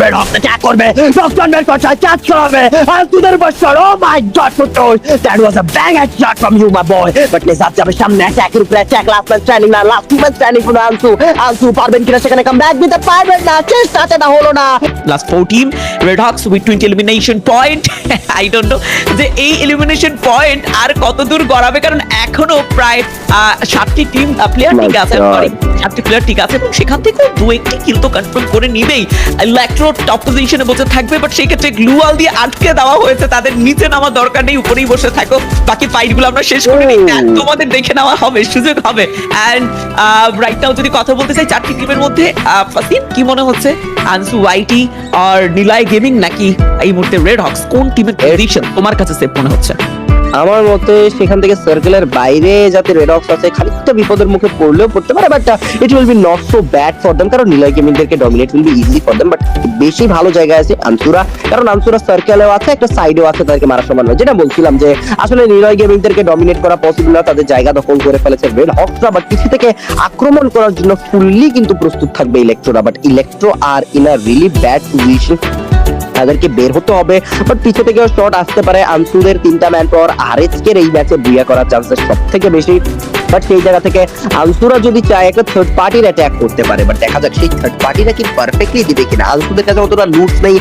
Red হক attack করবে, নকশন বের করছে, চার্জ করাবে আনসুদের বছর। ও মাই গড ফুটুস, that was a bang shot from you my boy. But নেজাত যাবে সামনে, অ্যাটাকের উপরে অ্যাটাক, লাস্ট ম্যান স্ট্যান্ডিং না, last two man standing for আনসু পারবেন কিনা সেখানে কাম ব্যাক দিতে পারবেন না, চেষ্টাতে না হলো না। Last 14 red Hawks with 20 elimination point. I don't know যে এই এলিমিনেশন পয়েন্ট আর কত দূর গড়াবে, কারণ এখনো প্রায় 7টি টিম প্লেয়ার ঠিক আছে, 7টি প্লেয়ার ঠিক আছে, এবং সেখান থেকে দু একটি কিল তো কনফার্ম করে নিবেই। ইলেকট্রো টপ পজিশনে বসে থাকবে, বাট সেই ক্ষেত্রে গ্লুয়াল দিয়ে আটকে দেওয়া হয়েছে, তাদের নিচে নামার দরকার নেই, উপরেই বসে থাকো, বাকি ফাইটগুলো আমরা শেষ করে নিই, তোমাদের দেখে নেওয়া হবে, সুযোগ হবে। এন্ড রাইট নাও যদি কথা বলতে চাই 4টি টিমের মধ্যে, ফাসিন কি মনে হচ্ছে, আনসু ওয়াইটি আর নিলয় গেমিং নাকি এই মুহূর্তে রেড হকস, কোন টিমের পজিশন তোমার কাছে সেফ মনে হচ্ছে? আমার মতে সেখান থেকে সার্কেলের বাইরে যাতে রেড হকস আছে খানিকটা বিপদের মুখে পড়লেও পড়তে পারে, but it will be not so bad for them, কারণ নিলয় গেমিংদেরকে dominate will be easy for them. But বেশি ভালো জায়গায় আছে আনসুরা, কারণ আনসুরা সার্কেলেও আছে, একটা সাইডেও আছে, তাদেরকে মারা সমান নয়। যেটা বলছিলাম যে আসলে নিলয় গেমিংদেরকে ডমিনেট করা পসিবল না, তাদের জায়গা দখল করে ফেলেছে রেড হকসরা, বাট কিছু থেকে আক্রমণ করার জন্য ফুললি কিন্তু প্রস্তুত থাকবে ইলেকট্রোরা। But Electro are in a really bad position, তাদেরকে বের হতে হবে, বাট পিছে থেকেও শট আসতে পারে। আনসুদের 3টা ম্যান পাওয়ার আরএচকে এই ম্যাচে বুইয়া করার চান্সেস সব থেকে বেশি, বাট সেই জায়গা থেকে আনসুরা যদি চায় একটা থার্ড পার্টির অ্যাটাক করতে পারে, বাট দেখা যাক সেই থার্ড পার্টিটা কি পারফেক্টলি দিবে কিনা। আনসুদের কাছে অতটা লুটস নেই,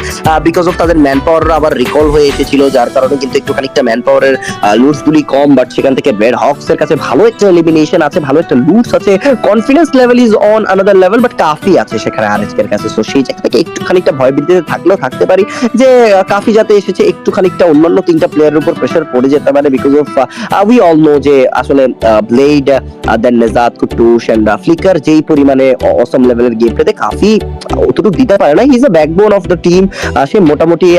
বিকজ অফ তাদের ম্যান পাওয়ার আবার রিকল হয়ে এসেছিল, যার কারণে কিন্তু একটু খানিকটা ম্যান পাওয়ারের লুটস গুলি কম, বাট সেখান থেকে রেড হকস এর কাছে ভালো একটা এলিমিনেশন আছে, ভালো একটা লুটস আছে, confidence level is on another level, but কাফি আছে সেখানে আরএচকে এর কাছে। সো সেই জায়গা থেকে একটু খানিকটা ভয় ভীতিতে থাকলেও থাকতে পারি যে কাফি যাতে এসেছে, একটু খানিকটা অন্যান্য 3টা প্লেয়ারের উপর প্রেসার পড়ে যেতে পারে, because of we all know যে আসলে ব্লেড, দেন নেজাত, কুটুস এন্ড ফ্লিকার যেই পরিমাণে অসম লেভেলের গেম প্লেতে কাফি অতটুকু দিতে পারে না। He is a backbone of the team, সে মোটামুটি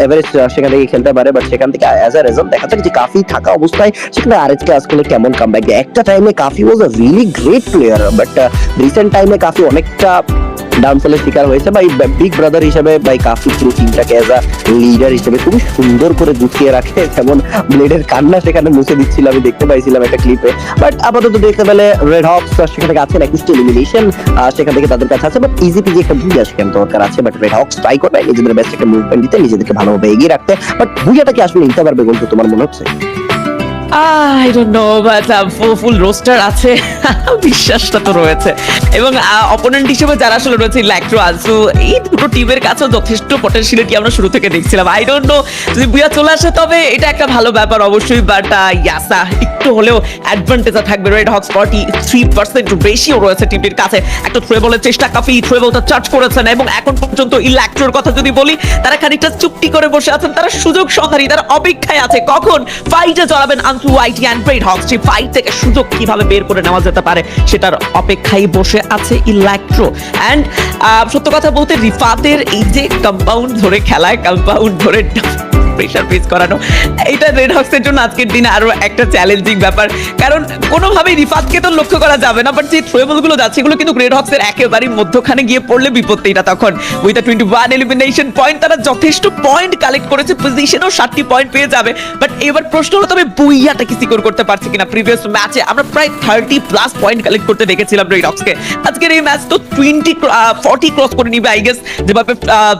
এভারেজ সেখান থেকে খেলতে পারে, বাট সেখান থেকে অ্যাজ আ রেজাল্ট দেখা যাক যে কাফি থাকা অবস্থায় সেখানে আরএচকে আসলে কেমন কামব্যাক দেয়। একটা টাইমে কাফি was a really great player, but recent টাইমে কাফি অনেকটা ডাউনফলের শিকার হয়েছে। বাই বিগ ব্রাদার হিসেবে বাই কাফি পুরো টিমটাকে এজ আ লিডার হিসেবে খুবই সুন্দর করে গুছিয়ে রাখে, যেমন ব্লেডের কান্না সেখানে মুছে দিচ্ছিল, আমি দেখতে পাইছিলাম একটা ক্লিপে। বাট আপাতত দেখতে পেলে রেড হকস সেখান থেকে আছে নেক্সট এলিমিনেশন, সেখান থেকে তাদের কাছে আছে, বাট ইজি পিজি একটা বুইয়া সেখানে দরকার আছে। বাট রেড হকস ট্রাই করবে নিজেদের বেস্ট একটা মুভমেন্ট দিতে, নিজেদেরকে ভালোভাবে এগিয়ে রাখতে, বাট বুইয়াটাকে আসলে নিতে পারবে বলতে তোমার মনে হচ্ছে? I don't know, but full roster আছে, বিশ্বাসটা তো রয়েছে, এবং অপোনেন্ট হিসেবে যারা আসলে রয়েছে ইলেকট্রো, আনসু, এই দুটো টিমের কাছে যথেষ্ট পটেনশিয়ালিটি আমরা শুরু থেকে দেখছিলাম। আই ডোন্ট নো যদি বুয়া চলে আসে তবে এটা একটা ভালো ব্যাপার অবশ্যই, বাট ইয়াসা একটু হলেও অ্যাডভান্টেজে থাকবে। রেড হকস 43% রেশিও রয়েছে টিমটির কাছে। একটা ট্রেবলের চেষ্টা, কাফি ট্রেবলটা চার্জ করেছেন, এবং এখন পর্যন্ত ইলেকট্রোর কথা যদি বলি, তারা খানিকটা চুপটি করে বসে আছেন, তারা সুযোগ সংহারী, তারা অপেক্ষায় আছে কখন ফাইটে জড়াবেন আনসু ওয়াইটি এন্ড রেড হকস, সেই ফাইট থেকে সুযোগ কিভাবে বের করে নেওয়া যেতে পারে সেটার অপেক্ষায় বসে আছে ইলেকট্রো। এন্ড সত্য কথা বলতে রিফাতের এই যে কম্পাউন্ড ধরে খেলায়, কম্পাউন্ড ধরে প্রেসার ফেস করানো, এটা রেড হকস এর জন্য আজকের দিনে আরো একটা চ্যালেঞ্জিং ব্যাপার, কারণ কোনোভাবেই রিফাতকে তো লক্ষ্য করা যাবে না, বাট যে থ্রোবল গুলো যাচ্ছে এগুলো কিন্তু রেড হকস এর একেবারেই মধ্যখানে গিয়ে পড়লে বিপত্তিটা তখন। উইথ 21 এলিমিনেশন পয়েন্ট, তারা যথেষ্ট পয়েন্ট কালেক্ট করেছে, পজিশনেও 7টি পয়েন্ট পেয়ে যাবে, বাট এবার প্রশ্ন হলো তবে বুইয়াটা কি সিকিউর করতে পারছে কিনা। প্রিভিয়াস ম্যাচে আমরা প্রায় 30+ পয়েন্ট কালেক্ট করতে দেখেছিলাম রেড হকসকে, আজকের এই ম্যাচ তো 40 ক্রস করে নিবে আই গেস, যেভাবে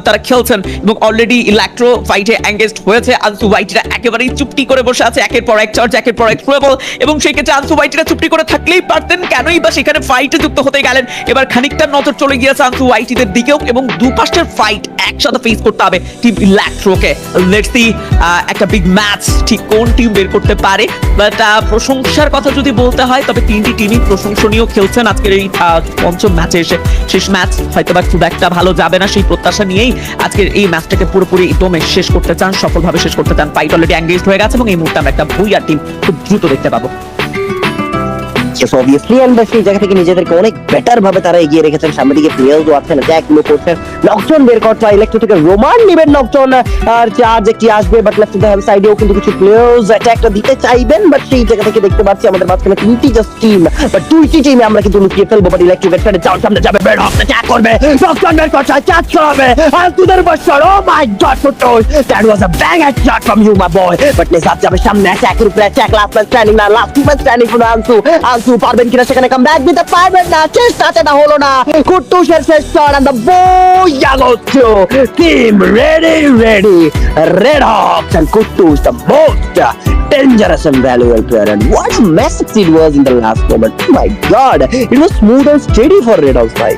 তারা খেলছেন, এবং অলরেডি ইলেকট্রো ফাইটে এঙ্গেজড হয়েছে। আনসু ওয়াইটিরা একেবারেই চুপটি করে বসে আছে, একের পর এক চার্জ, একের পর এক ট্রেবল, এবং সেই ক্ষেত্রে আনসু ওয়াইটিরা চুপটি করে থাকলেই পারতেন, কেনই বা সেখানে ফাইটে যুক্ত হতে গেলেন। এবার খানিকটা নজর চলে গিয়েছে আনসু ওয়াইটিদের দিকেও, এবং দুপাশের ফাইট একসাথে ফেস করতে হবে টিম ইলেকট্রোকে। লেটস সি একটা বিগ ম্যাচ ঠিক কোন টিম বের করতে পারে, বাট প্রশংসার কথা যদি বলতে হয় তবে 3টি টিমই প্রশংসনীয় খেলছেন আজকের এই পঞ্চম ম্যাচে এসে। শেষ ম্যাচ হয়তোবা খুব একটা ভালো যাবে না, সেই প্রত্যাশা নিয়েই আজকের এই ম্যাচটাকে পুরোপুরি দমে শেষ করতে চান, সফলভাবে শেষ করতে চান। ফাইট অলরেডি এঙ্গেজড হয়ে গেছে, এবং এই মুহূর্তে আমরা একটা বুইয়া টিম খুব দ্রুত দেখতে পাবো। অবভিয়াসলি আমরা সেই জায়গা থেকে নিজেদেরকে অনেক বেটার ভাবে তারা এগিয়ে রেখেছেন, সামনের দিকে প্লেয়ারও আছেন, অ্যাটাক গুলো করছেন, নকজন বের করছে, ইলেকট্রো থেকে রোমান নেবেন নকজন, আর চার্জ একটি আসবে, বাট লেফট হ্যান্ড সাইডেও কিন্তু কিছু প্লেয়ার্স অ্যাটাকটা দিতে চাইবেন, বাট সেই জায়গা থেকে দেখতে পাচ্ছি আমাদের মাঝখানে 3টি জাস্ট টিম, বাট 2টি টিমে আমরা কিন্তু লুকিয়ে ফেলবো, বাট ইলেকট্রো গেটে যাওয়ার সামনে যাবে, রেড হকস অ্যাটাক করবে, নকজন বের করছে, চার্জ করাবে আনসুদের বছর। ও মাই গড ফুটুস, that was a bang shot from you my boy, but নেজাত যাবে সামনে, অ্যাটাকের উপরে অ্যাটাক, লাস্ট ম্যান স্ট্যান্ডিং না, last two man standing for Ansu Ansu পারবেন কিনা সেখানে কাম ব্যাক দিতে পারবেন না, চেষ্টাটা হলো না। কুট্টুসের শেষ shot and the booyah goes to team ready. Red Hawks and Kuttus the most dangerous and valuable player, and what a message it was in the last moment. Oh my god, it was smooth and steady for Red Hawks, bhai.